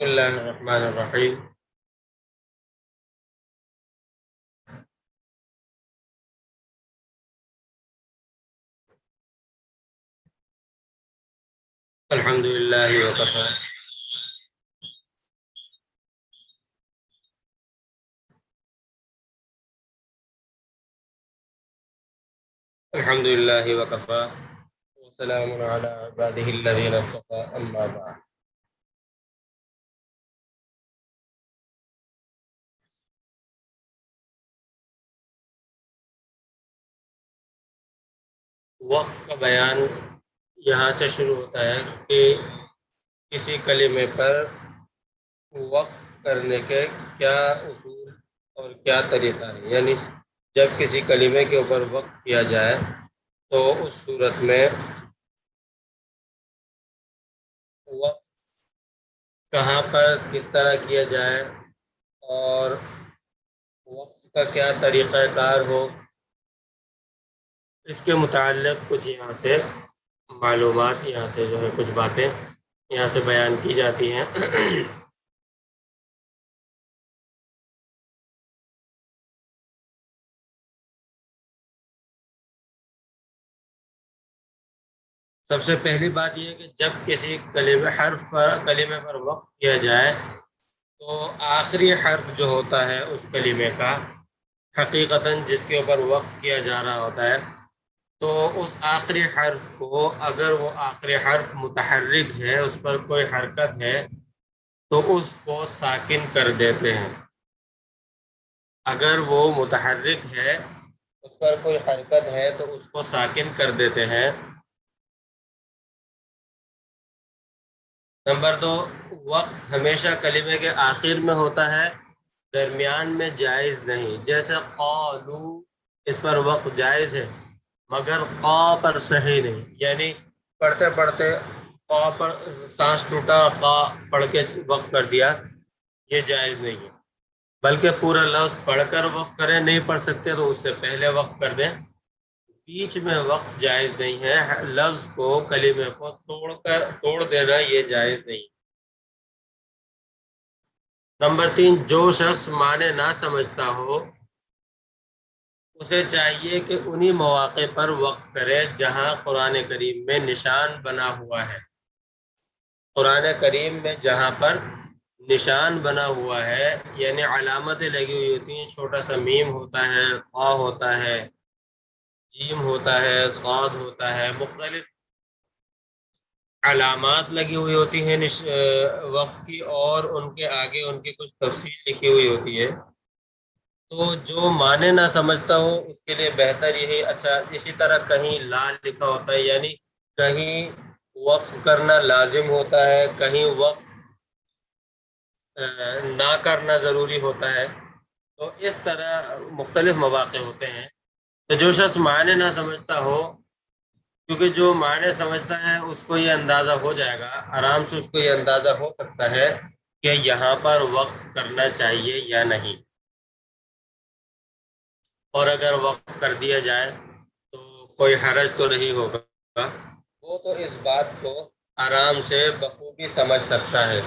بسم اللہ الرحمن الرحیم۔ الحمد للہ وکفی، الحمد للہ وکفی، وسلام علی عبادہ الذین اصطفی، اما بعد۔ وقف کا بیان یہاں سے شروع ہوتا ہے کہ کسی کلمے پر وقف کرنے کے کیا اصول اور کیا طریقہ ہے، یعنی جب کسی کلمے کے اوپر وقف کیا جائے تو اس صورت میں وقف کہاں پر کس طرح کیا جائے اور وقف کا کیا طریقہ کار ہو، اس کے متعلق کچھ یہاں سے معلومات، یہاں سے جو ہے کچھ باتیں یہاں سے بیان کی جاتی ہیں۔ سب سے پہلی بات یہ ہے کہ جب کسی کلمے پر وقف کیا جائے تو آخری حرف جو ہوتا ہے اس کلمے کا، حقیقتاً جس کے اوپر وقف کیا جا رہا ہوتا ہے، تو اس آخری حرف کو، اگر وہ آخری حرف متحرک ہے، اس پر کوئی حرکت ہے، تو اس کو ساکن کر دیتے ہیں۔ اگر وہ متحرک ہے، اس پر کوئی حرکت ہے، تو اس کو ساکن کر دیتے ہیں۔ نمبر 2، وقف ہمیشہ کلمے کے آخر میں ہوتا ہے، درمیان میں جائز نہیں۔ جیسے قالو، اس پر وقف جائز ہے مگر قا پر صحیح نہیں، یعنی پڑھتے پڑھتے قا پر سانس ٹوٹا، قا پڑھ کے وقف کر دیا، یہ جائز نہیں ہے۔ بلکہ پورا لفظ پڑھ کر وقف کریں، نہیں پڑھ سکتے تو اس سے پہلے وقف کر دیں، بیچ میں وقف جائز نہیں ہے۔ لفظ کو، کلمے کو توڑ دینا یہ جائز نہیں۔ نمبر 3، جو شخص معنی نہ سمجھتا ہو اسے چاہیے کہ انہی مواقع پر وقف کرے جہاں قرآن کریم میں نشان بنا ہوا ہے۔ قرآن کریم میں جہاں پر نشان بنا ہوا ہے، یعنی علامتیں لگی ہوئی ہوتی ہیں، چھوٹا سا میم ہوتا ہے، قا ہوتا ہے، جیم ہوتا ہے، صاد ہوتا ہے، مختلف علامات لگی ہوئی ہوتی ہیں وقف کی، اور ان کے آگے ان کی کچھ تفصیل لکھی ہوئی ہوتی ہے۔ تو جو معنی نہ سمجھتا ہو اس کے لیے بہتر یہی، اچھا اسی طرح کہیں لا لکھا ہوتا ہے، یعنی کہیں وقف کرنا لازم ہوتا ہے، کہیں وقف نہ کرنا ضروری ہوتا ہے، تو اس طرح مختلف مواقع ہوتے ہیں۔ تو جو شخص معنی نہ سمجھتا ہو، کیونکہ جو معنی سمجھتا ہے اس کو یہ اندازہ ہو جائے گا، آرام سے اس کو یہ اندازہ ہو سکتا ہے کہ یہاں پر وقف کرنا چاہیے یا نہیں، اور اگر وقف کر دیا جائے تو کوئی حرج تو نہیں ہوگا، وہ تو اس بات کو آرام سے بخوبی سمجھ سکتا ہے۔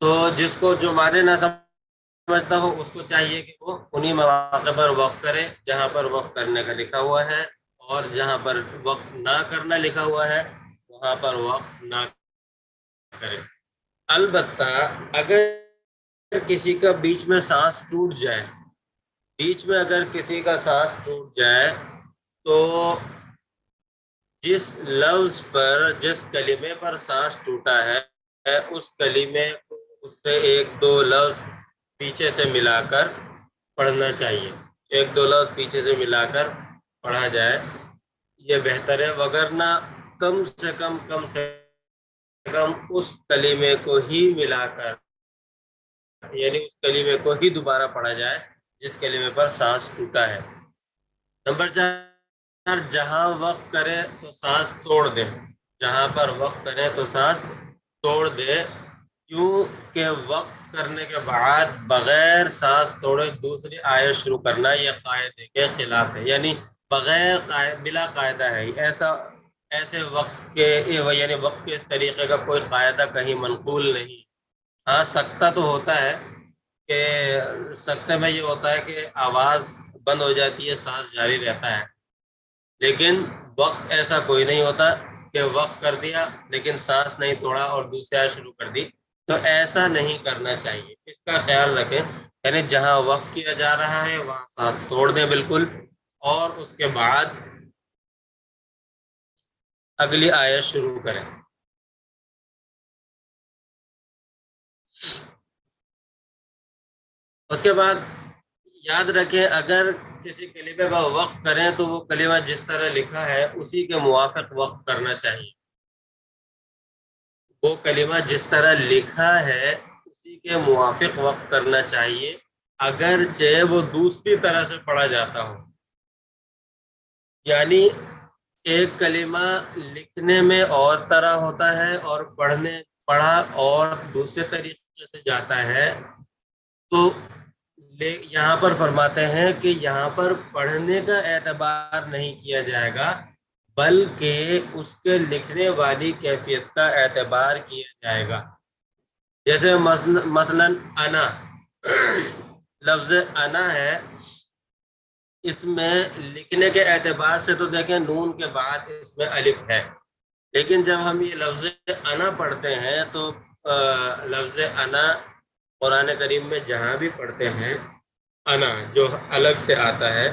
تو جس کو جو معنی نہ سمجھتا ہو اس کو چاہیے کہ وہ انہی مواقع پر وقف کرے جہاں پر وقف کرنے کا لکھا ہوا ہے، اور جہاں پر وقف نہ کرنا لکھا ہوا ہے وہاں پر وقف نہ کرے۔ البتہ اگر کسی کا بیچ میں سانس ٹوٹ جائے، اگر کسی کا سانس ٹوٹ جائے، تو جس لفظ پر، جس کلمے پر سانس ٹوٹا ہے، اس کلمے کو اس سے ایک دو لفظ پیچھے سے ملا کر پڑھنا چاہیے، ایک دو لفظ پیچھے سے ملا کر پڑھا جائے، یہ بہتر ہے۔ وگرنہ کم سے کم اس کلمے کو ہی ملا کر، یعنی اس کلمے کو ہی دوبارہ پڑھا جائے جس کلمے پر سانس ٹوٹا ہے۔ نمبر 4، جہاں وقف کرے تو سانس توڑ دے، جہاں پر وقف کرے تو سانس توڑ دے، کیوں کہ وقف کرنے کے بعد بغیر سانس توڑے دوسری آیت شروع کرنا یہ قاعدے کے خلاف ہے، یعنی بغیر بلا قاعدہ ہے ایسا، ایسے وقف کے یعنی وقف کے اس طریقے کا کوئی قاعدہ کہیں منقول نہیں۔ ہاں سکتہ تو ہوتا ہے کہ سکتے میں یہ ہوتا ہے کہ آواز بند ہو جاتی ہے، سانس جاری رہتا ہے، لیکن وقف ایسا کوئی نہیں ہوتا کہ وقف کر دیا لیکن سانس نہیں توڑا اور دوسری آیت شروع کر دی، تو ایسا نہیں کرنا چاہیے۔ اس کا خیال رکھیں، یعنی جہاں وقف کیا جا رہا ہے وہاں سانس توڑ دیں بالکل، اور اس کے بعد اگلی آیت شروع کریں۔ اس کے بعد یاد رکھیں اگر کسی کلمے کا وقف کریں تو وہ کلمہ جس طرح لکھا ہے اسی کے موافق وقف کرنا چاہیے۔ وہ کلمہ جس طرح لکھا ہے اسی کے موافق وقف کرنا چاہیے، اگرچہ وہ دوسری طرح سے پڑھا جاتا ہو۔ یعنی ایک کلمہ لکھنے میں اور طرح ہوتا ہے اور پڑھا اور دوسرے طریقے سے جاتا ہے، تو یہاں پر فرماتے ہیں کہ یہاں پر پڑھنے کا اعتبار نہیں کیا جائے گا، بلکہ اس کے لکھنے والی کیفیت کا اعتبار کیا جائے گا۔ جیسے مثلا انا، لفظ انا ہے، اس میں لکھنے کے اعتبار سے تو دیکھیں نون کے بعد اس میں الف ہے، لیکن جب ہم یہ لفظ انا پڑھتے ہیں تو لفظ انا قرآن کریم میں جہاں بھی پڑھتے ہیں، انا جو الگ سے آتا ہے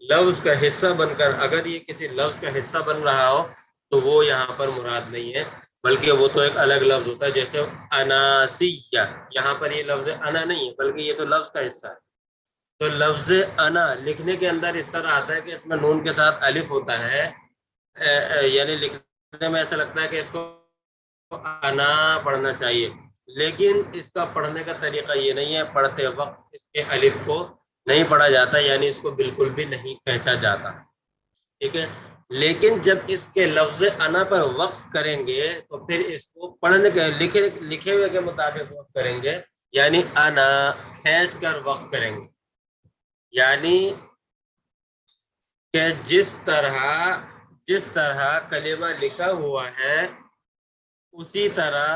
لفظ کا حصہ بن کر، اگر یہ کسی لفظ کا حصہ بن رہا ہو تو وہ یہاں پر مراد نہیں ہے، بلکہ وہ تو ایک الگ لفظ ہوتا ہے۔ جیسے اناسیہ، یہاں پر یہ لفظ انا نہیں ہے بلکہ یہ تو لفظ کا حصہ ہے۔ تو لفظ انا لکھنے کے اندر اس طرح آتا ہے کہ اس میں نون کے ساتھ الف ہوتا ہے، یعنی لکھنے میں ایسا لگتا ہے کہ اس کو انا پڑھنا چاہیے، لیکن اس کا پڑھنے کا طریقہ یہ نہیں ہے، پڑھتے وقت اس کے الف کو نہیں پڑھا جاتا، یعنی اس کو بالکل بھی نہیں کھینچا جاتا، ٹھیک ہے۔ لیکن جب اس کے لفظ انا پر وقف کریں گے تو پھر اس کو پڑھنے کے لکھے ہوئے کے مطابق وقف کریں گے، یعنی انا کھینچ کر وقف کریں گے، یعنی کہ جس طرح کلمہ لکھا ہوا ہے اسی طرح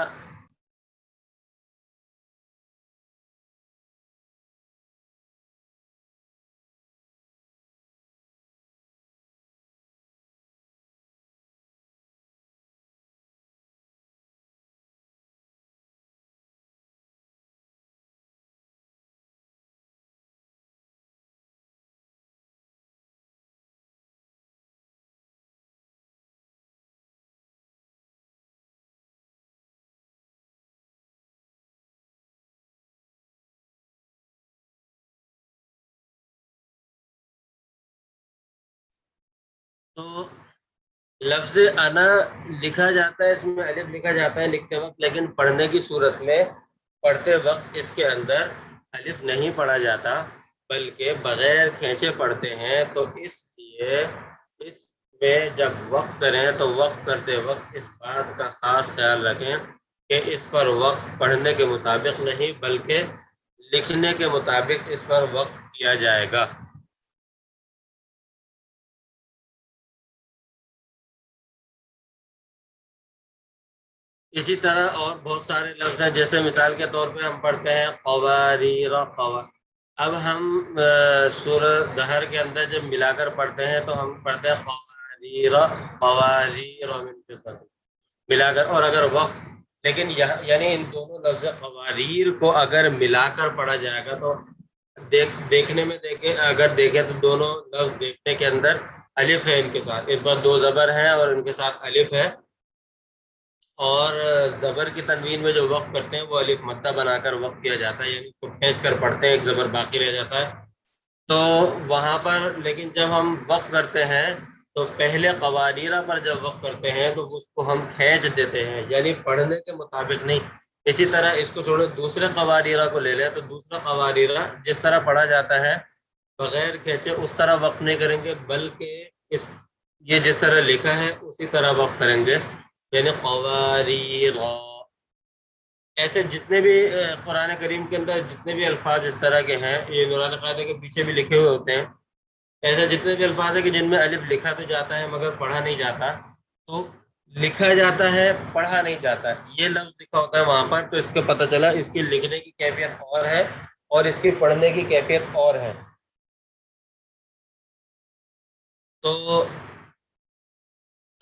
تو لفظ انا لکھا جاتا ہے، اس میں الف لکھا جاتا ہے لکھتے وقت، لیکن پڑھنے کی صورت میں پڑھتے وقت اس کے اندر الف نہیں پڑھا جاتا بلکہ بغیر کھینچے پڑھتے ہیں۔ تو اس لیے اس میں جب وقف کریں تو وقف کرتے وقت اس بات کا خاص خیال رکھیں کہ اس پر وقف پڑھنے کے مطابق نہیں بلکہ لکھنے کے مطابق اس پر وقف کیا جائے گا۔ اسی طرح اور بہت سارے لفظ ہیں، جیسے مثال کے طور پہ ہم پڑھتے ہیں قواریر اب ہم سورہ دہر کے اندر جب ملا کر پڑھتے ہیں تو ہم پڑھتے ہیں قواریر من فضة، ملا کر، اور اگر وقت، لیکن یعنی ان دونوں لفظ قواریر کو اگر ملا کر پڑھا جائے گا تو دیکھنے میں اگر دیکھیں تو دونوں لفظ دیکھنے کے اندر الف ہے، ان کے ساتھ ان پر دو زبر ہیں اور ان کے ساتھ الف ہے، اور زبر کی تنوین میں جو وقف کرتے ہیں وہ الف مدہ بنا کر وقف کیا جاتا ہے، یعنی اس کو کھینچ کر پڑھتے ہیں، ایک زبر باقی رہ جاتا ہے۔ تو وہاں پر لیکن جب ہم وقف کرتے ہیں تو پہلے قواریرہ پر جب وقف کرتے ہیں تو اس کو ہم کھینچ دیتے ہیں، یعنی پڑھنے کے مطابق نہیں۔ اسی طرح اس کو چھوڑے دوسرے قواریرہ کو لے لیں تو دوسرا قواریرہ جس طرح پڑھا جاتا ہے بغیر کھینچے اس طرح وقف نہیں کریں گے، بلکہ یہ جس طرح لکھا ہے اسی طرح وقف کریں گے، یعنی قواریر۔ ایسے جتنے بھی قرآن کریم کے اندر جتنے بھی الفاظ اس طرح کے ہیں، یہ نورانی قاعدے کے پیچھے بھی لکھے ہوئے ہوتے ہیں، ایسے جتنے بھی الفاظ ہیں کہ جن میں الف لکھا تو جاتا ہے مگر پڑھا نہیں جاتا، تو لکھا جاتا ہے پڑھا نہیں جاتا، یہ لفظ لکھا ہوتا ہے وہاں پر، تو اس کا پتہ چلا اس کی لکھنے کی کیفیت اور ہے اور اس کی پڑھنے کی کیفیت اور ہے۔ تو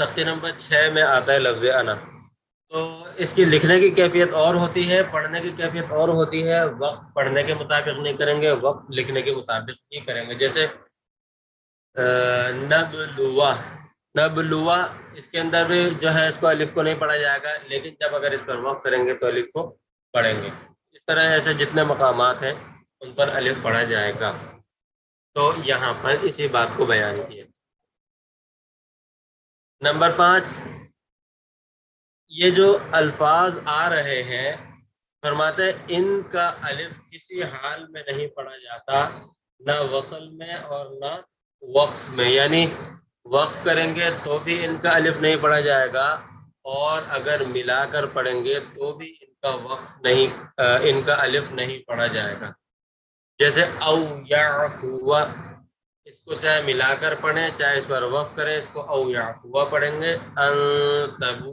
تختی نمبر 6 میں آتا ہے لفظ انا، تو اس کی لکھنے کی کیفیت اور ہوتی ہے، پڑھنے کی کیفیت اور ہوتی ہے، وقت پڑھنے کے مطابق نہیں کریں گے، وقت لکھنے کے مطابق نہیں کریں گے۔ جیسے نبلوا، نبلوا، اس کے اندر بھی جو ہے اس کو الف کو نہیں پڑھا جائے گا، لیکن جب اگر اس پر وقف کریں گے تو الف کو پڑھیں گے۔ اس طرح ایسے جتنے مقامات ہیں ان پر الف پڑھا جائے گا، تو یہاں پر اسی بات کو بیان کیا۔ نمبر 5، یہ جو الفاظ آ رہے ہیں فرماتے ہیں ان کا الف کسی حال میں نہیں پڑھا جاتا، نہ وصل میں اور نہ وقف میں، یعنی وقف کریں گے تو بھی ان کا الف نہیں پڑھا جائے گا، اور اگر ملا کر پڑھیں گے تو بھی ان کا وقف نہیں، ان کا الف نہیں پڑھا جائے گا۔ جیسے او یعفو، اس کو چاہے ملا کر پڑھیں چاہے اس پر وقف کریں، اس کو او یعفو پڑھیں گے، ان تبو،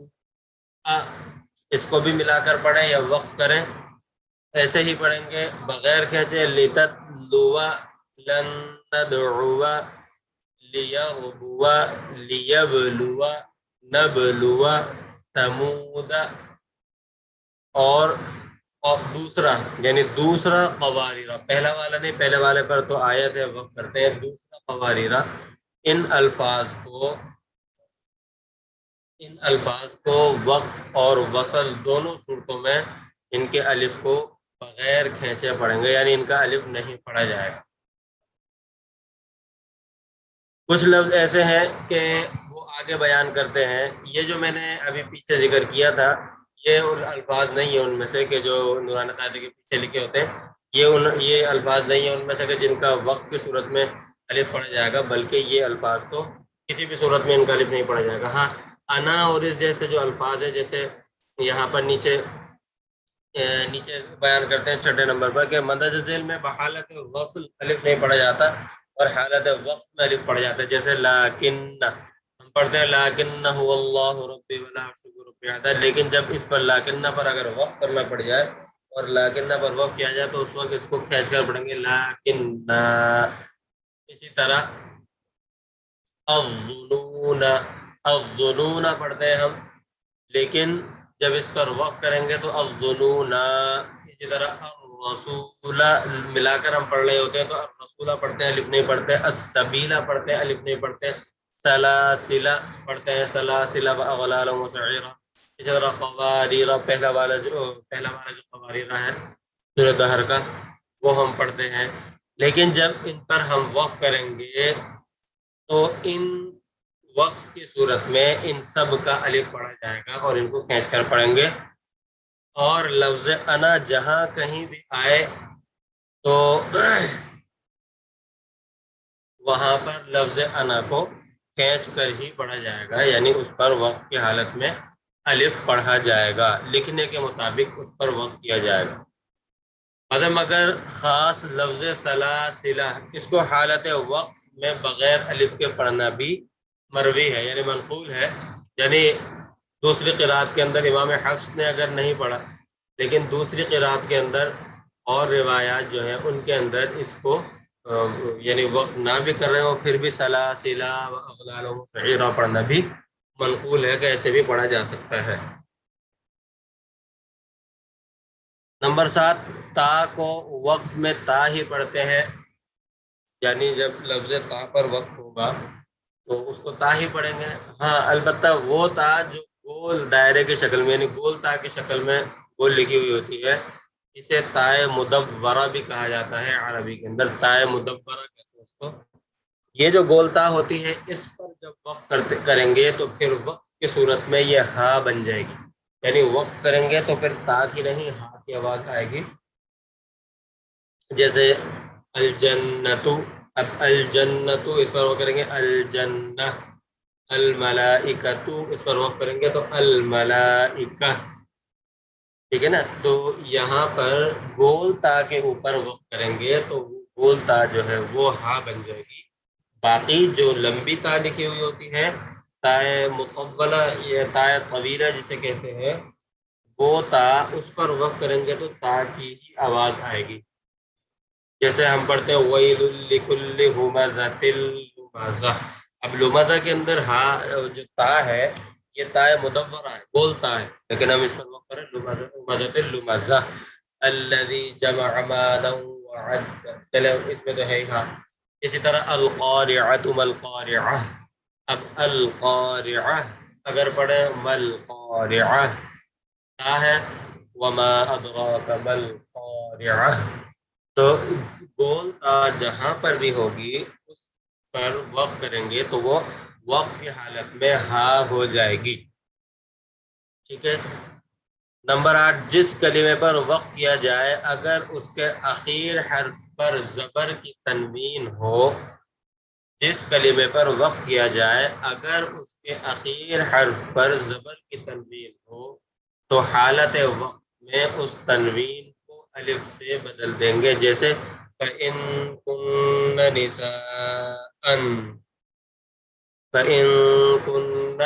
اس کو بھی ملا کر پڑھیں یا وقف کریں ایسے ہی پڑھیں گے بغیر کھینچے، لتتلوا، لن ندعوا، لیغبوا، لیبلوا، نبلوا، ثمود، اور دوسرا یعنی دوسرا قواریرا، پہلا والا نہیں، پہلے والے پر تو آیت ہے وقف کرتے ہیں، دوسرا قواریرا، ان الفاظ کو وقف اور وصل دونوں صورتوں میں ان کے الف کو بغیر کھینچے پڑھیں گے، یعنی ان کا الف نہیں پڑھا جائے گا۔ کچھ لفظ ایسے ہیں کہ وہ آگے بیان کرتے ہیں، یہ جو میں نے ابھی پیچھے ذکر کیا تھا یہ ان الفاظ نہیں ہیں ان میں سے کہ جو نورانہ قاعدے کے پیچھے لکھے ہوتے ہیں، یہ الفاظ نہیں ہیں ان میں سے کہ جن کا وقت کی صورت میں الف پڑھا جائے گا، بلکہ یہ الفاظ تو کسی بھی صورت میں ان کا الف نہیں پڑھا جائے گا۔ ہاں، انا اور اس جیسے جو الفاظ ہیں، جیسے یہاں پر نیچے بیان کرتے ہیں 6 نمبر پر کہ مندرجہ ذیل میں بحالت وصل الف نہیں پڑھا جاتا اور حالت وقف میں الف پڑھا جاتا ہے، جیسے لیکن ہم پڑھتے ہیں لیکن هو اللہ ربی ولا عرش ربی عطا، لیکن جب اس پر لیکن پر اگر وقف کرنا پڑ جائے اور لیکن پر وقف کیا جائے تو اس وقت اس کو کھینچ کر پڑھیں گے لیکن۔ اسی طرح الظنون، الظنون پڑھتے ہیں ہم، لیکن جب اس پر وقف کریں گے تو الظنون۔ اسی طرح الرسول ملا کر ہم پڑھ رہے ہوتے ہیں تو الرسول پڑھتے ہیں الف نہیں پڑھتے، السبیلا پڑھتے ہیں الف نہیں پڑھتے، سلاسلا پڑھتے ہیں سلاسلا واغلالا وسعیرا۔ اسی طرح قواریرا، پہلا والا جو قواریرا ہے سورۃ دہر کا وہ ہم پڑھتے ہیں، لیکن جب ان پر ہم وقف کریں گے تو ان وقف کی صورت میں ان سب کا الف پڑھا جائے گا اور ان کو کھینچ کر پڑھیں گے، اور لفظ انا جہاں کہیں بھی آئے تو وہاں پر لفظ انا کو کھینچ کر ہی پڑھا جائے گا، یعنی اس پر وقف کی حالت میں الف پڑھا جائے گا، لکھنے کے مطابق اس پر وقف کیا جائے گا۔ مگر خاص لفظ سلاسلہ، اس کو حالت وقف میں بغیر الف کے پڑھنا بھی مروی ہے، یعنی منقول ہے، یعنی دوسری قرات کے اندر امام حفص نے اگر نہیں پڑھا لیکن دوسری قرات کے اندر اور روایات جو ہیں ان کے اندر اس کو یعنی وقف نہ بھی کر رہے ہو پھر بھی سلاسلہ و اغلال و سعیرہ پڑھنا بھی منقول ہے کہ ایسے بھی پڑھا جا سکتا ہے۔ نمبر 7، تا کو وقف میں تا ہی پڑھتے ہیں، یعنی جب لفظ تا پر وقف ہوگا تو اس کو تا ہی پڑھیں گے۔ ہاں البتہ وہ تا جو گول دائرے کی شکل میں یعنی گول تا کی شکل میں گول لکھی ہوئی ہوتی ہے، اسے تائے مدورہ بھی کہا جاتا ہے، عربی کے اندر تائے مدورہ کہتے ہیں اس کو۔ یہ جو گول تا ہوتی ہے اس پر جب وقف کریں گے تو پھر وقف کی صورت میں یہ ہا بن جائے گی، یعنی وقف کریں گے تو پھر تا کی نہیں ہا کی آواز آئے گی، جیسے الجنتو، اب الجنتو اس پر وہ کریں گے الجنہ، الملائکتو اس پر وقف کریں گے تو الملائکہ، ٹھیک ہے نا۔ تو یہاں پر گول تا کے اوپر وقف کریں گے تو گول تا جو ہے وہ ہا بن جائے گی، باقی جو لمبی تا لکھی ہوئی ہوتی ہے، تائے مطولہ یا تائے طویلہ جسے کہتے ہیں، وہ تا اس پر وقف کریں گے تو تا کی ہی آواز آئے گی. جیسے ہم پڑھتے ہیں وَيْلٌ لِكُلِّ هُمَزَةٍ لُمَزَةٍ. اب لمزہ کے اندر ہا جو تا ہے یہ تا مدورہ ہے، بول تا ہے، لیکن ہم اس پر وقف کریں لمزة لمزہ. الذي جمع مالا وعدہ، چلے اس میں تو ہے ہی ہاں. اسی طرح القارعۃ ما القارعہ. اب القارعہ اگر پڑھیں مَالْقَارِعَةُ تا ہے، وما ادراک ما القارعہ. تو گول تا جہاں پر بھی ہوگی اس پر وقف کریں گے تو وہ وقف کی حالت میں ہا ہو جائے گی. ٹھیک ہے. نمبر 8، جس کلمے پر وقف کیا جائے اگر اس کے آخر حرف پر زبر کی تنوین ہو. جس کلمے پر وقف کیا جائے اگر اس کے آخر حرف پر زبر کی تنوین ہو تو حالت وقف میں اس تنوین کو الف سے بدل دیں گے. جیسے فَإِن كُنَّ نِسَاءً، فَإِن كُنَّ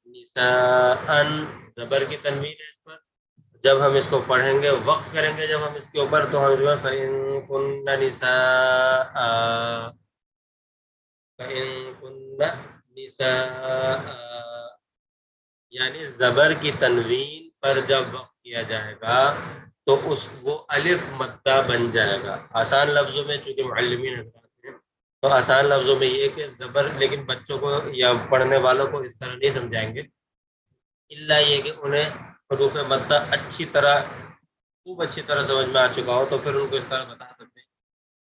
نِسَاءً، زبر کی تنوین ہے اس پر. جب ہم اس کو پڑھیں گے، وقف کریں گے جب ہم اس کے اوپر، تو ہم جو ہے فَإِن كُنَّ نِسَاءً، فَإِن كُنَّ نِسَاءً، یعنی زبر کی تنوین پر جب وقف کیا جائے گا تو وہ الف مدہ بن جائے گا. آسان لفظوں میں، چونکہ معلمین حضرات ہیں تو آسان لفظوں میں یہ کہ زبر، لیکن بچوں کو یا پڑھنے والوں کو اس طرح نہیں سمجھائیں گے، الا یہ کہ انہیں حروف مدہ خوب اچھی طرح سمجھ میں آ چکا ہو تو پھر ان کو اس طرح بتا سکتے ہیں.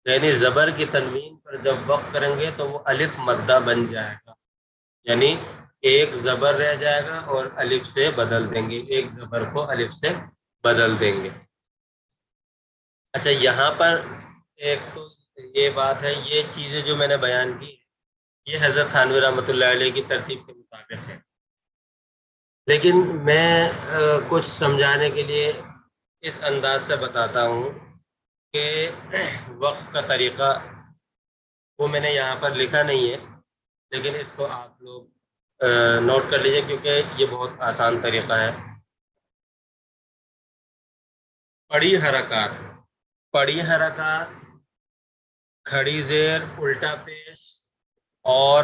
یعنی زبر کی تنوین پر جب وقف کریں گے تو وہ الف مدہ بن جائے گا، یعنی ایک زبر رہ جائے گا اور الف سے بدل دیں گے، ایک زبر کو الف سے بدل دیں گے. اچھا، یہاں پر ایک تو یہ بات ہے، یہ چیزیں جو میں نے بیان کی یہ حضرت تھانوی رحمۃ اللہ علیہ کی ترتیب کے مطابق ہے، لیکن میں کچھ سمجھانے کے لیے اس انداز سے بتاتا ہوں کہ وقف کا طریقہ وہ میں نے یہاں پر لکھا نہیں ہے، لیکن اس کو آپ لوگ نوٹ کر لیجئے کیونکہ یہ بہت آسان طریقہ ہے. پڑی حرکات، کھڑی زیر، الٹا پیش اور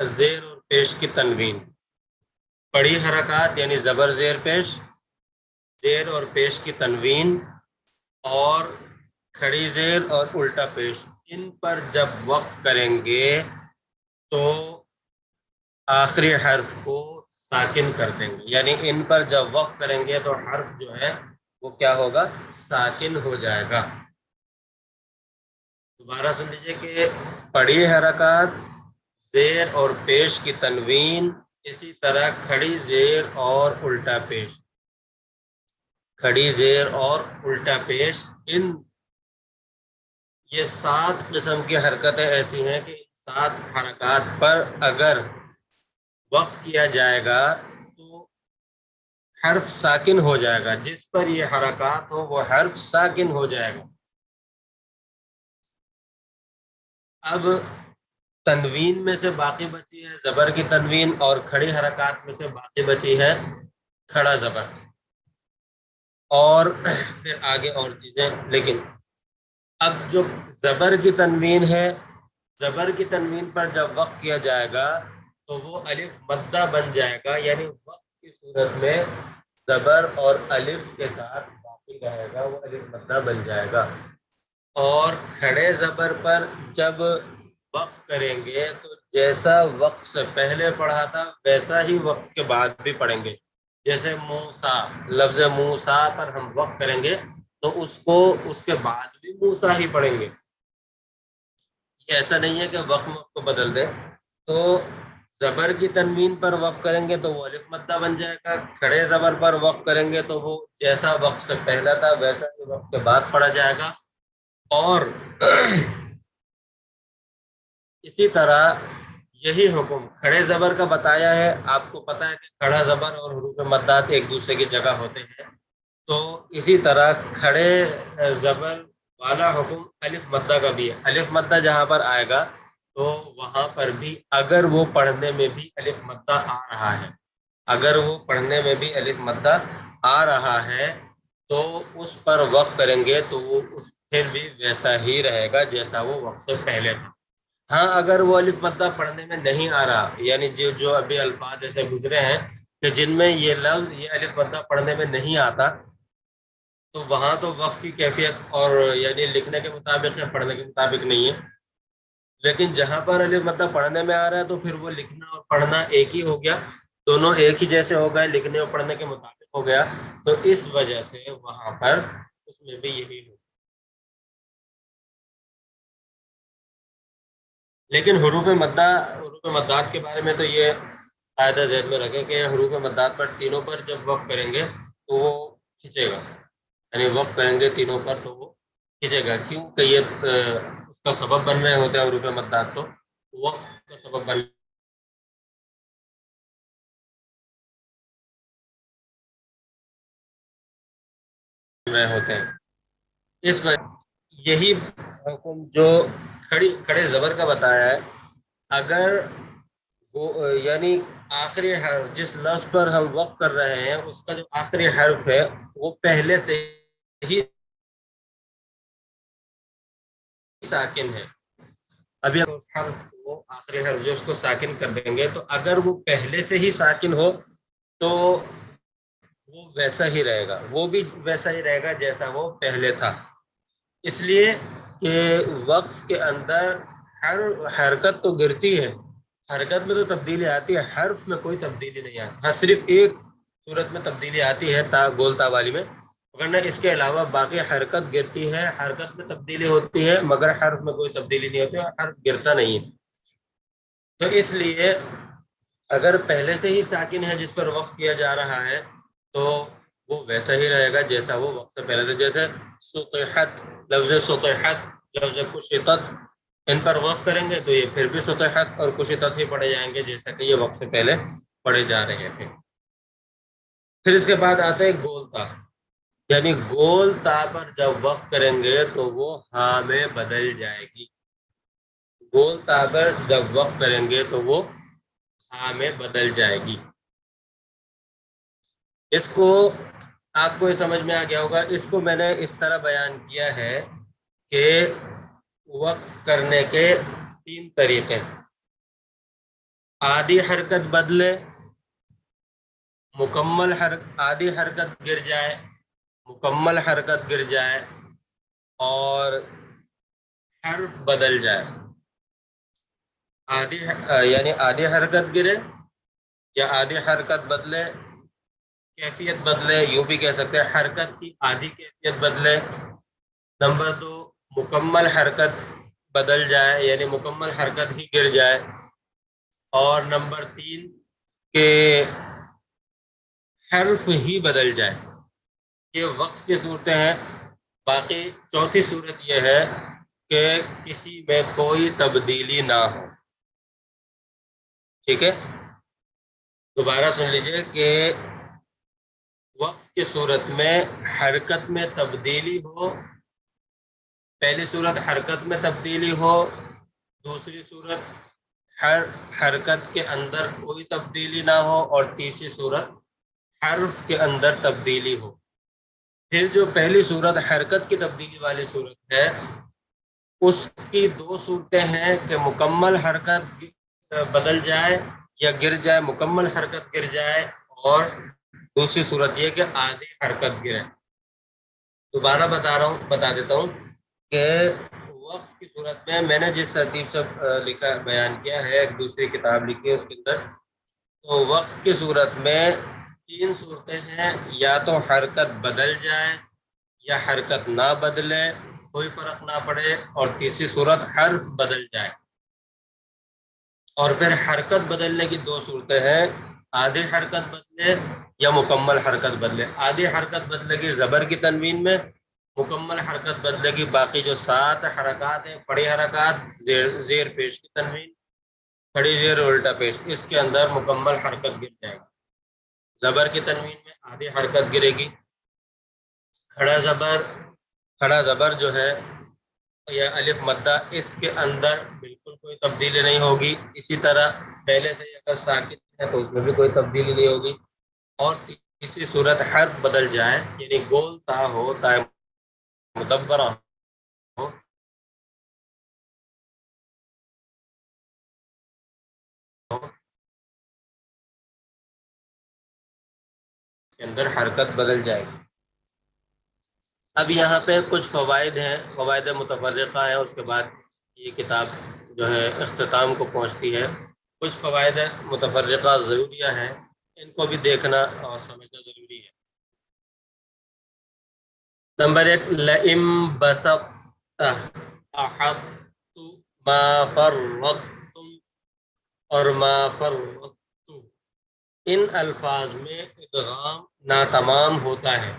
زیر اور پیش کی تنوین. پڑی حرکات یعنی زبر زیر پیش، زیر اور پیش کی تنوین، اور کھڑی زیر اور الٹا پیش، ان پر جب وقف کریں گے تو آخری حرف کو ساکن کر دیں گے. یعنی ان پر جب وقف کریں گے تو حرف جو ہے وہ کیا ہوگا؟ ساکن ہو جائے گا. دوبارہ سن لیجیے کہ پڑی حرکات، زیر اور پیش کی تنوین، اسی طرح کھڑی زیر اور الٹا پیش. کھڑی زیر اور الٹا پیش، یہ 7 قسم کی حرکتیں ایسی ہیں کہ 7 حرکات پر اگر وقف کیا جائے گا تو حرف ساکن ہو جائے گا. جس پر یہ حرکات ہو وہ حرف ساکن ہو جائے گا. اب تنوین میں سے باقی بچی ہے زبر کی تنوین، اور کھڑی حرکات میں سے باقی بچی ہے کھڑا زبر، اور پھر آگے اور چیزیں. لیکن اب جو زبر کی تنوین ہے، زبر کی تنوین پر جب وقف کیا جائے گا تو وہ الف مدہ بن جائے گا، یعنی وقف کی صورت میں زبر اور الف کے ساتھ باقی رہے گا، وہ الف مدہ بن جائے گا. اور کھڑے زبر پر جب وقف کریں گے تو جیسا وقف سے پہلے پڑھا تھا ویسا ہی وقف کے بعد بھی پڑھیں گے. جیسے موسیٰ، لفظ موسیٰ پر ہم وقف کریں گے تو اس کو اس کے بعد بھی موسیٰ ہی پڑھیں گے. یہ ایسا نہیں ہے کہ وقف میں اس کو بدل دیں. تو زبر کی تنوین پر وقف کریں گے تو وہ الف مدہ بن جائے گا، کھڑے زبر پر وقف کریں گے تو وہ جیسا وقف سے پہلا تھا ویسا ہی وقف کے بعد پڑھا جائے گا. اور اسی طرح یہی حکم کھڑے زبر کا بتایا ہے. آپ کو پتہ ہے کہ کھڑا زبر اور حروف مدات ایک دوسرے کی جگہ ہوتے ہیں، تو اسی طرح کھڑے زبر والا حکم الف مدہ کا بھی ہے. الف مدہ جہاں پر آئے گا تو وہاں پر بھی اگر وہ پڑھنے میں بھی الف مدہ آ رہا ہے، اگر وہ پڑھنے میں بھی الف مدہ آ رہا ہے تو اس پر وقف کریں گے تو وہ پھر بھی ویسا ہی رہے گا جیسا وہ وقف سے پہلے تھا۔ ہاں اگر وہ الف مدہ پڑھنے میں نہیں آ رہا، یعنی جو ابھی الفاظ ایسے گزرے ہیں کہ جن میں یہ لفظ یہ الف مدہ پڑھنے میں نہیں آتا، تو وہاں تو وقف کی کیفیت اور یعنی لکھنے کے مطابق ہے، پڑھنے کے مطابق نہیں ہے۔ لیکن جہاں پر الف مدہ پڑھنے میں آ رہا ہے تو پھر وہ لکھنا اور پڑھنا ایک ہی ہو گیا، دونوں ایک ہی جیسے ہو گئے، لکھنے اور پڑھنے کے مطابق ہو گیا، تو اس وجہ سے وہاں پر اس میں بھی یہی ہو۔ لیکن حروف مدات کے بارے میں تو یہ قاعدہ ذہن میں رکھیں کہ حروف مدات پر تینوں پر جب وقف کریں گے تو وہ کھنچے گا، یعنی وقف کریں گے تینوں پر تو وہ کھنچے گا، کیوں کہ یہ اس کا سبب بن رہے ہوتے ہیں حروف مدات، تو وقف کا سبب بن رہے ہوتے ہیں۔ اس وجہ یہی حکم جو کھڑے زبر کا بتایا ہے، اگر وہ یعنی آخری حرف جس لفظ پر ہم وقف کر رہے ہیں اس کا جو آخری حرف ہے وہ پہلے سے ہی ساکن ہے، ابھی ہم اس حرف کو آخری حرف جو اس کو ساکن کر دیں گے، تو اگر وہ پہلے سے ہی ساکن ہو تو وہ ویسا ہی رہے گا، وہ بھی ویسا ہی رہے گا جیسا وہ پہلے تھا۔ اس لیے کہ وقف کے اندر ہر حرکت تو گرتی ہے، حرکت میں تو تبدیلی آتی ہے، حرف میں کوئی تبدیلی نہیں آتی، ہاں صرف ایک صورت میں تبدیلی آتی ہے گول تا والی میں، ورنہ اس کے علاوہ باقی حرکت گرتی ہے، حرکت میں تبدیلی ہوتی ہے مگر حرف میں کوئی تبدیلی نہیں ہوتی اور حرف گرتا نہیں ہے۔ تو اس لیے اگر پہلے سے ہی ساکن ہے جس پر وقف کیا جا رہا ہے تو وہ ویسا ہی رہے گا جیسا وہ وقت سے پہلے تھا، جیسے سطحت، لفظ سطحت، لفظ کشطت، ان پر وقف کریں گے تو یہ پھر بھی سطحت اور کشطت ہی پڑھے جائیں گے جیسا کہ یہ وقت سے پہلے پڑھے جا رہے تھے۔ پھر اس کے بعد آتا ہے گول تا، یعنی گول تا پر جب وقف کریں گے تو وہ ہاں میں بدل جائے گی، گول تا پر جب وقف کریں گے تو وہ ہاں میں بدل جائے گی۔ اس کو آپ کو یہ سمجھ میں آ گیا ہوگا، اس کو میں نے اس طرح بیان کیا ہے کہ وقف کرنے کے 3 طریقے: آدھی حرکت بدلے، آدھی حرکت گر جائے، مکمل حرکت گر جائے اور حرف بدل جائے۔ یعنی آدھی حرکت گرے یا آدھی حرکت بدلے، کیفیت بدلے، یوں بھی کہہ سکتے ہیں حرکت کی آدھی کیفیت بدلے۔ نمبر 2، مکمل حرکت بدل جائے یعنی مکمل حرکت ہی گر جائے، اور نمبر 3 کہ حرف ہی بدل جائے۔ یہ وقت کی صورتیں ہیں، باقی چوتھی صورت یہ ہے کہ کسی میں کوئی تبدیلی نہ ہو۔ ٹھیک ہے، دوبارہ سن لیجئے کہ وقف کی صورت میں حرکت میں تبدیلی ہو، پہلی صورت حرکت میں تبدیلی ہو، دوسری صورت حرکت کے اندر کوئی تبدیلی نہ ہو، اور تیسری صورت حرف کے اندر تبدیلی ہو۔ پھر جو پہلی صورت حرکت کی تبدیلی والی صورت ہے اس کی 2 صورتیں ہیں کہ مکمل حرکت بدل جائے یا گر جائے، مکمل حرکت گر جائے، اور دوسری صورت یہ کہ آدھی حرکت گرے۔ دوبارہ بتا دیتا ہوں کہ وقف کی صورت میں نے جس ترتیب سے لکھا بیان کیا ہے، ایک دوسری کتاب لکھی ہے اس کے اندر، تو وقف کی صورت میں 3 صورتیں ہیں، یا تو حرکت بدل جائے یا حرکت نہ بدلے، کوئی فرق نہ پڑے، اور تیسری صورت حرف بدل جائے۔ اور پھر حرکت بدلنے کی 2 صورتیں ہیں، آدھی حرکت بدلے یا مکمل حرکت بدلے۔ آدھی حرکت بدلے گی زبر کی تنوین میں، مکمل حرکت بدلے گی باقی جو 7 حرکات ہیں، پڑی حرکات، زیر پیش کی تنوین، کھڑی زیر الٹا پیش، اس کے اندر مکمل حرکت گر جائے گی۔ زبر کی تنوین میں آدھی حرکت گرے گی، کھڑا زبر جو ہے یا الف مدہ، اس کے اندر بالکل کوئی تبدیلی نہیں ہوگی. اسی طرح پہلے سے اگر ساکن ہے تو اس میں بھی کوئی تبدیلی نہیں ہوگی. اور تیسری صورت حرف بدل جائے، یعنی گول تا ہو، تا مدبرہ ہو، کے اندر حرکت بدل جائے گی. اب یہاں پہ کچھ فوائد ہیں، فوائد متفرقہ ہیں، اس کے بعد یہ کتاب جو ہے اختتام کو پہنچتی ہے. کچھ فوائد متفرقہ ضروریہ ہیں، ان کو بھی دیکھنا اور سمجھنا ضروری ہے. نمبر 1، لئم بسطت احط ما فرطتم اور ما فرطت، ان الفاظ میں ادغام ناتمام ہوتا ہے.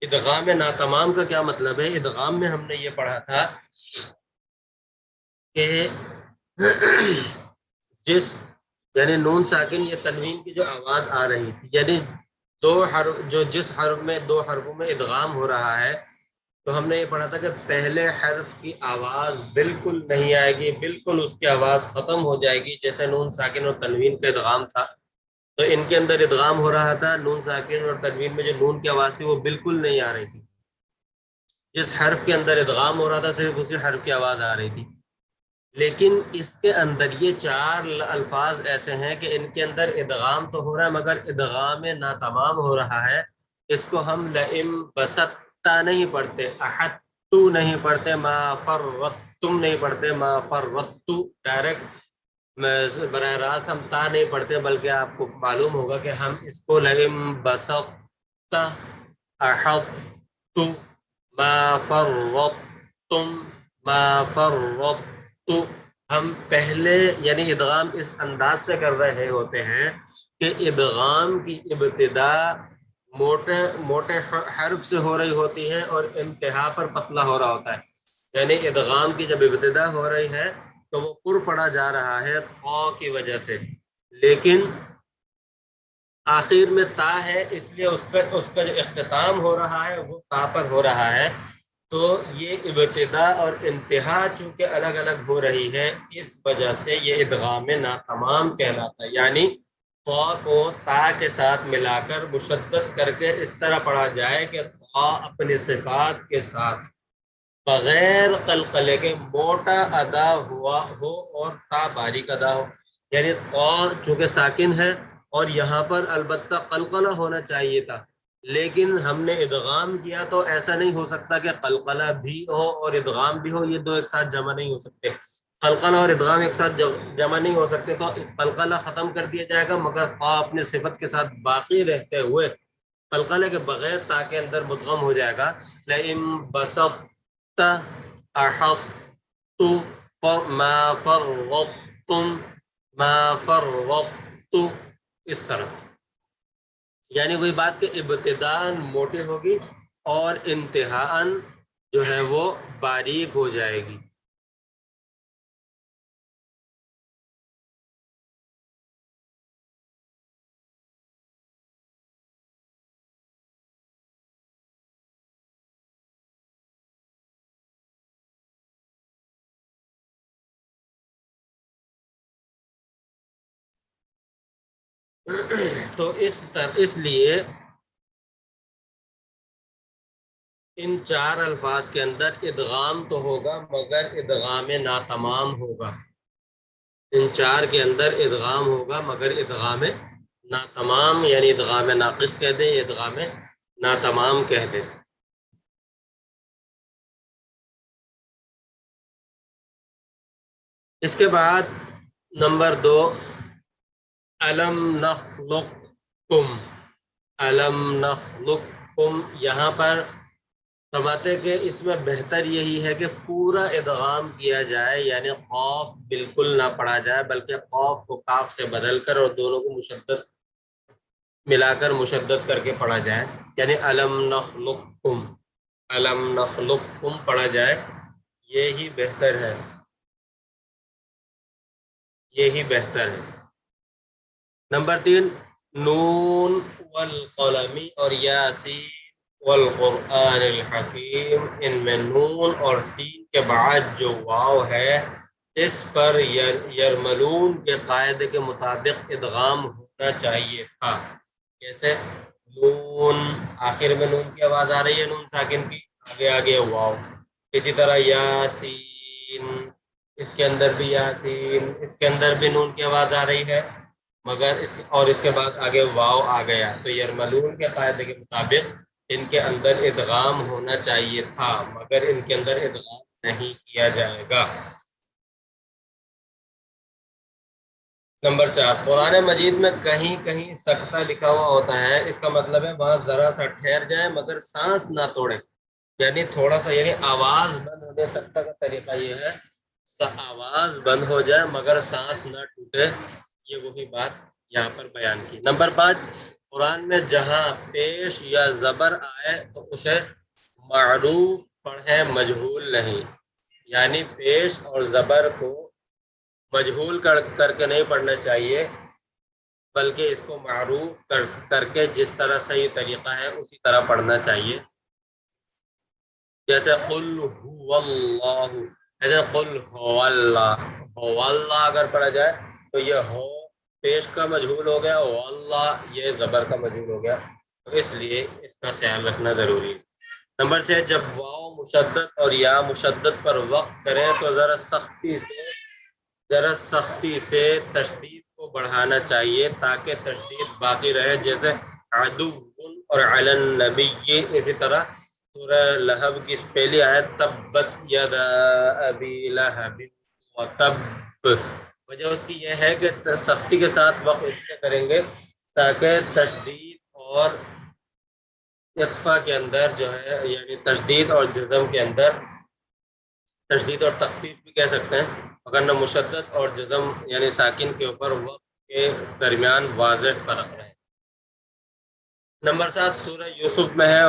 ادغام ناتمام کا کیا مطلب ہے؟ ادغام میں ہم نے یہ پڑھا تھا کہ جس یعنی نون ساکن یا تنوین کی جو آواز آ رہی تھی، یعنی دو حرف، جو جس حرف میں دو حرفوں میں ادغام ہو رہا ہے، تو ہم نے یہ پڑھا تھا کہ پہلے حرف کی آواز بالکل نہیں آئے گی، بالکل اس کی آواز ختم ہو جائے گی. جیسے نون ساکن اور تنوین کا ادغام تھا تو ان کے اندر ادغام ہو رہا تھا، نون ساکن اور تنوین میں جو نون کی آواز تھی وہ بالکل نہیں آ رہی تھی. جس حرف کے اندر ادغام ہو رہا تھا صرف اسی حرف کی آواز آ رہی تھی. لیکن اس کے اندر یہ چار الفاظ ایسے ہیں کہ ان کے اندر ادغام تو ہو رہا ہے مگر ادغام ناتمام ہو رہا ہے. اس کو ہم لئم بسطتا نہیں پڑھتے، احطو نہیں پڑھتے، ما فرطتم نہیں پڑھتے، ما فرطتو ڈائریکٹ براہ راست ہم تا نہیں پڑھتے، بلکہ آپ کو معلوم ہوگا کہ ہم اس کو لئم بسطت احطت ما فرطتم ما فرطت، ہم پہلے یعنی ادغام اس انداز سے کر رہے ہوتے ہیں کہ ادغام کی ابتدا موٹے موٹے حرف سے ہو رہی ہوتی ہے اور انتہا پر پتلا ہو رہا ہوتا ہے. یعنی ادغام کی جب ابتدا ہو رہی ہے تو وہ پر پڑا جا رہا ہے قا کی وجہ سے، لیکن آخر میں تا ہے، اس لیے اس کا جو اختتام ہو رہا ہے وہ تا پر ہو رہا ہے. تو یہ ابتدا اور انتہا چونکہ الگ الگ ہو رہی ہے، اس وجہ سے یہ ادغام ناتمام کہلاتا ہے. یعنی طا کو تا کے ساتھ ملا کر مشدد کر کے اس طرح پڑھا جائے کہ طا اپنی صفات کے ساتھ بغیر قلقلے کے موٹا ادا ہوا ہو اور تا باریک ادا ہو. یعنی طا چونکہ ساکن ہے اور یہاں پر البتہ قلقلہ ہونا چاہیے تھا، لیکن ہم نے ادغام کیا تو ایسا نہیں ہو سکتا کہ قلقلہ بھی ہو اور ادغام بھی ہو، یہ دو ایک ساتھ جمع نہیں ہو سکتے. قلقلہ اور ادغام ایک ساتھ جمع نہیں ہو سکتے، تو قلقلہ ختم کر دیا جائے گا مگر طا اپنے صفت کے ساتھ باقی رہتے ہوئے قلقلہ کے بغیر تا کے اندر مدغم ہو جائے گا. لئن بسطت احطت ما فرطتم ما فرطت، اس طرح. یعنی وہی بات کہ ابتداءً موٹی ہوگی اور انتہاءً جو ہے وہ باریک ہو جائے گی. تو اس لیے ان چار الفاظ کے اندر ادغام تو ہوگا مگر ادغام ناتمام ہوگا. ان چار کے اندر ادغام ہوگا مگر ادغام ناتمام، یعنی ادغام ناقص کہہ دیں یا ادغام ناتمام کہہ دیں. اس کے بعد نمبر 2، الم نخلقکم. الم نخلقکم، یہاں پر فرماتے کہ اس میں بہتر یہی ہے کہ پورا ادغام کیا جائے، یعنی قاف بالکل نہ پڑھا جائے بلکہ قاف کو کاف سے بدل کر اور دونوں کو مشدد ملا کر مشدد کر کے پڑھا جائے. یعنی الم نخلقکم، الم نخلقکم پڑھا جائے، یہی بہتر ہے، یہی بہتر ہے. نمبر 3، نون والقلم اور یاسین والقرآن الحکیم، ان میں نون اور سین کے بعد جو واو ہے اس پر یرملون کے قاعدے کے مطابق ادغام ہونا چاہیے تھا. کیسے؟ نون، آخر میں نون کی آواز آ رہی ہے نون ساکن کی، آگے آگے واو. اسی طرح یاسین، اس کے اندر بھی یاسین، اس کے اندر بھی نون کی آواز آ رہی ہے مگر اس کے بعد آگے واو آ گیا، تو یرملون کے قاعدے کے مطابق ان کے اندر ادغام ہونا چاہیے تھا مگر ان کے اندر ادغام نہیں کیا جائے گا. نمبر 4، قرآن مجید میں کہیں کہیں سکتہ لکھا ہوا ہوتا ہے، اس کا مطلب ہے وہاں ذرا سا ٹھہر جائیں مگر سانس نہ توڑیں، یعنی تھوڑا سا، یعنی آواز بند ہونے. سکتہ کا طریقہ یہ ہے آواز بند ہو جائے مگر سانس نہ ٹوٹے. یہ وہی بات یہاں پر بیان کی. نمبر 5، قرآن میں جہاں پیش یا زبر آئے تو اسے معروف پڑھیں، مجہول نہیں. یعنی پیش اور زبر کو مجہول کر کے نہیں پڑھنا چاہیے بلکہ اس کو معروف کر کے جس طرح صحیح طریقہ ہے اسی طرح پڑھنا چاہیے. جیسے قل هو اللہ، ایسے قل هو اللہ، هو اللہ اگر پڑھا جائے تو یہ ہو پیش کا مجہول ہو گیا، ہو اللہ یہ زبر کا مجہول ہو گیا، تو اس لیے اس کا خیال رکھنا ضروری ہے. نمبر 6، جب واو مشدد اور یا مشدد پر وقف کریں تو ذرا سختی سے تشدید کو بڑھانا چاہیے تاکہ تشدید باقی رہے. جیسے عدو اور علی النبی، اسی طرح سورہ لہب کی پہلی آیت تبت یدا ابی لہب و تب، وجہ اس کی یہ ہے کہ سختی کے ساتھ وقف اس سے کریں گے تاکہ تشدید اور اخفا کے اندر جو ہے، یعنی تشدید اور جزم کے اندر، تشدید اور تخفیف بھی کہہ سکتے ہیں، اگر نہ مشدد اور جزم یعنی ساکن کے اوپر وقت کے درمیان واضح فرق رہے. نمبر 7، سورہ یوسف میں ہے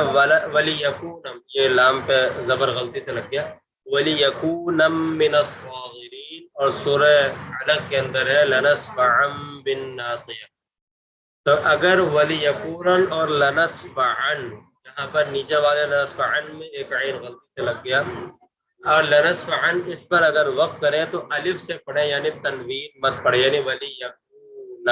ولی یکون، یہ لام پہ زبر غلطی سے لگ گیا، ولی یکون من الصاغرین، اور سورہ علق کے اندر ہے لنسفعا بالناصیہ. تو اگر ولی یکون اور لنسفعا، یہاں پر نیچے والے لنسفعن میں ایک عین غلطی سے لگ گیا، اور لنسفعن اس پر اگر وقف کریں تو الف سے پڑھیں، یعنی تنوین مت پڑھیں، یعنی ولی یکون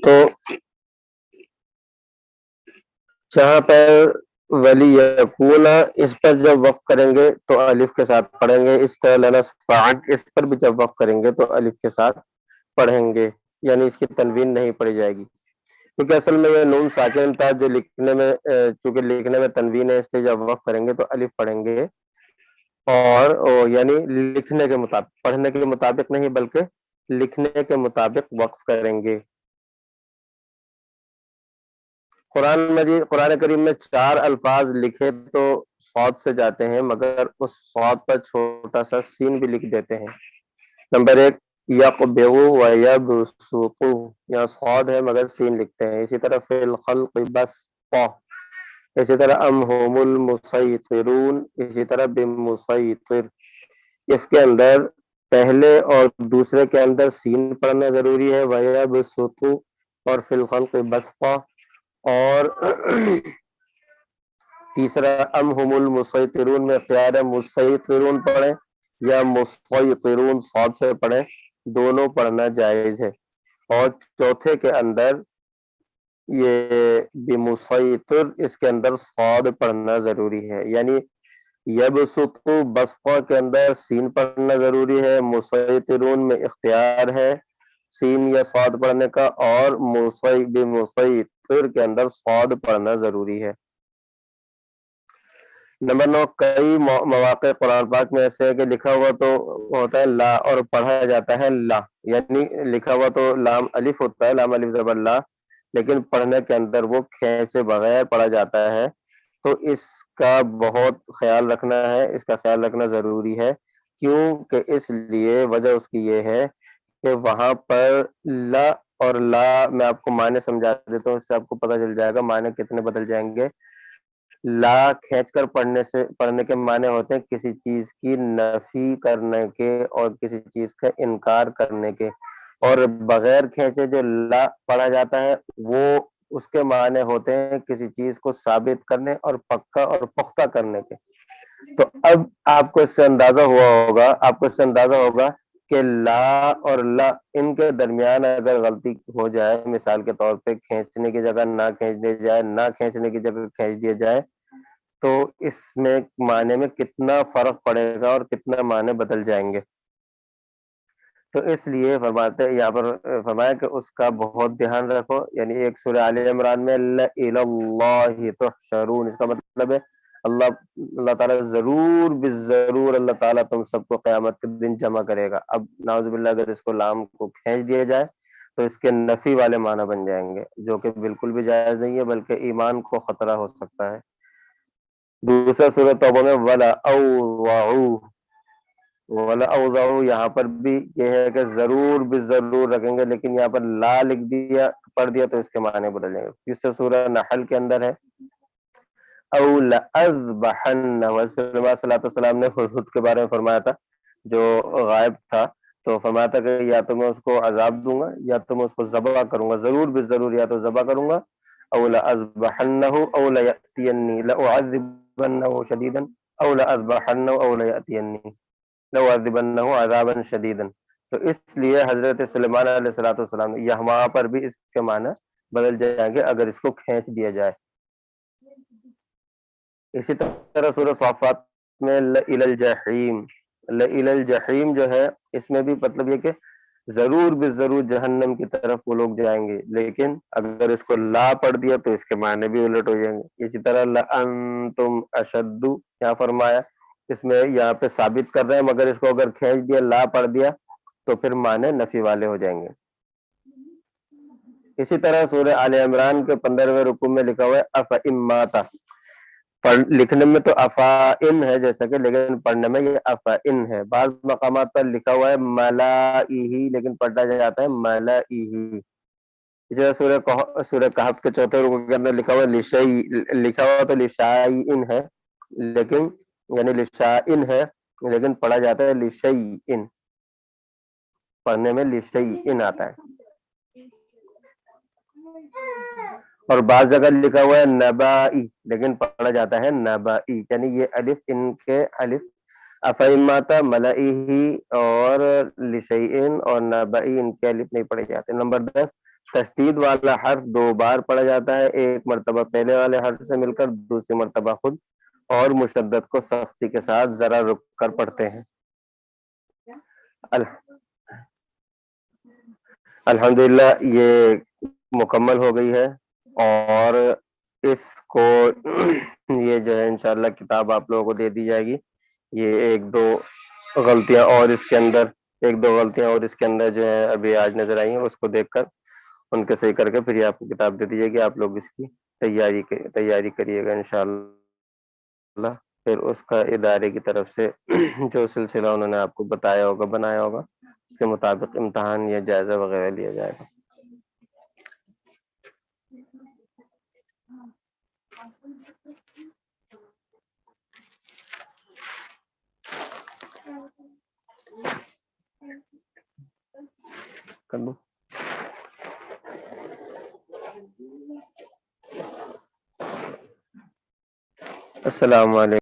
تو جہاں پر ولی یکونا اس پر جب وقف کریں گے تو الف کے ساتھ پڑھیں گے، اس طرح لنسفعن اس پر بھی جب وقف کریں گے تو الف کے ساتھ پڑھیں گے، یعنی اس کی تنوین نہیں پڑھی جائے گی، کیونکہ اصل میں یہ نون ساکن تھا جو لکھنے میں چونکہ لکھنے میں تنوین ہے، اس سے جب وقف کریں گے تو الف پڑھیں گے، اور یعنی لکھنے کے مطابق، پڑھنے کے مطابق نہیں بلکہ لکھنے کے مطابق وقف کریں گے۔ قرآن مجید، قرآن کریم میں 4 الفاظ لکھے تو صاد سے جاتے ہیں، مگر اس صاد پر چھوٹا سا سین بھی لکھ دیتے ہیں۔ نمبر 1 یقبض و یبسط، یہاں صاد ہے مگر سین لکھتے ہیں۔ اسی طرح فی الخلق بسط، اسی طرح ام هم المسیطرون، اسی طرح بمسیطر، اس کے اندر پہلے اور دوسرے کے اندر سین پڑھنا ضروری ہے، وَيَبْسُطُ اور فی الخلق بسطہ، اور تیسرا ام هم المسیطرون میں اختیار ہے مسیطرون پڑھیں یا مسیطرون صاد سے پڑھیں، دونوں پڑھنا جائز ہے۔ اور چوتھے کے اندر یہ بمسیطر، اس کے اندر صاد پڑھنا ضروری ہے، یعنی یبسط بسطہ کے اندر سین پڑھنا ضروری ہے، مسیطرون میں اختیار ہے سین یا صاد پڑھنے کا، اور بمسیطر کے اندر صاد پڑھنا ضروری ہے۔ نمبر 9 کئی مواقع قرآن پاک میں ایسے ہے کہ لکھا ہوا تو ہوتا ہے لا اور پڑھا جاتا ہے لا، یعنی لکھا ہوا تو لام الف ہوتا ہے، لام الف زبر لا، لیکن پڑھنے کے اندر وہ کھینچے بغیر پڑھا جاتا ہے، تو اس کا بہت خیال رکھنا ہے، اس کا خیال رکھنا ضروری ہے، کیوں کہ اس لیے وجہ اس کی یہ ہے کہ وہاں پر لا اور لا، میں آپ کو معنی سمجھا دیتا ہوں، اس سے آپ کو پتہ چل جائے گا معنی کتنے بدل جائیں گے۔ لا کھینچ کر پڑھنے کے معنی ہوتے ہیں کسی چیز کی نفی کرنے کے اور کسی چیز کا انکار کرنے کے، اور بغیر کھینچے جو لا پڑھا جاتا ہے وہ اس کے معنی ہوتے ہیں کسی چیز کو ثابت کرنے اور پکا اور پختہ کرنے کے۔ تو اب آپ کو اس سے اندازہ ہوگا کہ لا اور لا ان کے درمیان اگر غلطی ہو جائے، مثال کے طور پہ کھینچنے کی جگہ نہ کھینچ دی جائے، نہ کھینچنے کی جگہ کھینچ دیا جائے، تو اس میں معنی میں کتنا فرق پڑے گا اور کتنا معنی بدل جائیں گے۔ تو اس لیے فرماتے یہاں پر فرمایا کہ اس کا بہت دھیان رکھو، یعنی ایک سورہ آل عمران میں الی اللہ تحشرون، اس کا مطلب ہے اللہ تعالیٰ ضرور بالضرور اللہ تعالیٰ تم سب کو قیامت کے دن جمع کرے گا۔ اب نعوذ باللہ اگر اس کو لام کو کھینچ دیا جائے تو اس کے نفی والے معنی بن جائیں گے، جو کہ بالکل بھی جائز نہیں ہے، بلکہ ایمان کو خطرہ ہو سکتا ہے۔ دوسرا سورہ توبہ میں ولا اوضاع، یہاں پر بھی یہ ہے کہ ضرور بالضرور رکھیں گے، لیکن یہاں پر لا لکھ دیا پڑھ دیا تو اس کے معنی بدل جائیں گے۔ تیسرا سورہ نحل کے اندر ہے او لأذبحن، صلی اللہ علیہ وسلم نے ہدہد کے بارے میں فرمایا تھا جو غائب تھا، تو فرمایا تھا کہ یا تو میں اس کو عذاب دوں گا یا تو میں اس کو ذبح کروں گا، ضرور بالضرور یا تو ذبح کروں گا، او لأذبحنہ او لیأتینی لأعذبنہ شدیدا او لأذبحنہ او لیأتینی لأعذبنہ عذابا شدیدا۔ تو اس لیے حضرت سلیمان علیہ السلام وہاں پر بھی اس کے معنی بدل جائیں گے اگر اس کو کھینچ دیا جائے۔ اسی طرح سورہ صافات میں لإلی الجحیم، لإلی الجحیم جو ہے اس میں بھی مطلب یہ کہ ضرور بالضرور جہنم کی طرف وہ لوگ جائیں گے، لیکن اگر اس کو لا پڑھ دیا تو اس کے معنی بھی الٹ ہو جائیں گے۔ اسی طرح لأنتم اشد، یہاں فرمایا اس میں یہاں پہ ثابت کر رہے ہیں، مگر اس کو اگر کھینچ دیا لا پڑھ دیا تو پھر معنی نفی والے ہو جائیں گے۔ اسی طرح سورہ آل عمران کے 15ویں رکوع میں لکھا ہوا ہے افإن مات، لکھنے میں تو افائن ہے جیسا کہ، لیکن پڑھنے میں یہ افائن ہے۔ بعض مقامات پر لکھا ہوا ہے ملائہی، لیکن پڑھا جاتا ہے ملائہی۔ اسی طرح سورہ کہف کے 4تھے رکوع کے اندر لکھا ہوا ہے لشیء، لکھا ہوا تو لشائن ہے، لیکن یعنی لشائن ہے لیکن پڑھا جاتا ہے لشیء، پڑھنے میں لشیء آتا ہے۔ اور بعض جگہ لکھا ہوا ہے نبائی، لیکن پڑھا جاتا ہے نبائی، یعنی یہ الف ان کے الف افہماتا ملئی اور لشیئن اور نبئی ان کے الف نہیں پڑھے جاتے. نمبر 10 تشدید والا حرف 2 بار پڑھا جاتا ہے، ایک مرتبہ پہلے والے حرف سے مل کر، دوسری مرتبہ خود اور مشدد کو سختی کے ساتھ ذرا رک کر پڑھتے ہیں. الحمدللہ یہ مکمل ہو گئی ہے، اور اس کو یہ جو ہے انشاءاللہ کتاب آپ لوگوں کو دے دی جائے گی. یہ ایک دو غلطیاں اور اس کے اندر جو ہے ابھی آج نظر آئی ہیں، اس کو دیکھ کر ان کے صحیح کر کے پھر یہ آپ کو کتاب دے دی جائے گی. آپ لوگ اس کی تیاری کریے گا انشاءاللہ. پھر اس کا ادارے کی طرف سے جو سلسلہ انہوں نے آپ کو بتایا ہوگا، بنایا ہوگا، اس کے مطابق امتحان یا جائزہ وغیرہ لیا جائے گا. کر دوں؟ السلام علیکم.